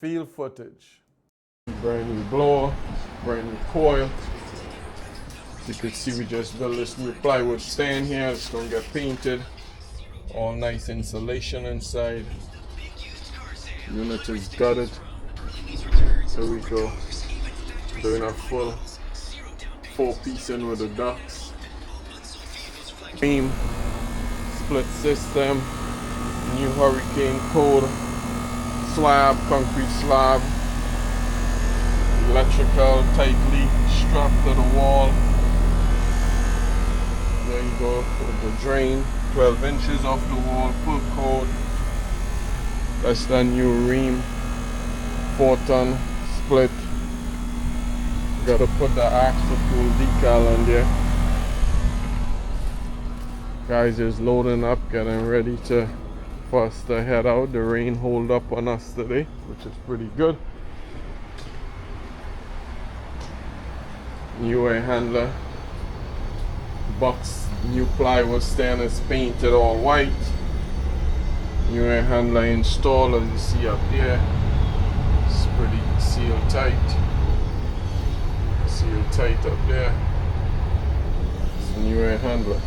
field footage. Brand new blower, brand new coil. As you can see, we just built this new plywood stand here. It's gonna get painted. All nice insulation inside. Unit is gutted. There we go. Doing a full 4-piece in with the ducts. Beam, split system, new hurricane code, slab, concrete slab, electrical tightly strapped to the wall. There you go with the drain, 12 inches off the wall, full code. That's the new ream, 4-ton split. Gotta put the AskForCool decal on there. Guys is loading up, getting ready for us to head out. The rain hold up on us today, which is pretty good. New air handler, box, new plywood stand is painted all white. New air handler installed, as you see up there. It's pretty sealed tight. Sealed tight up there. It's a new air handler.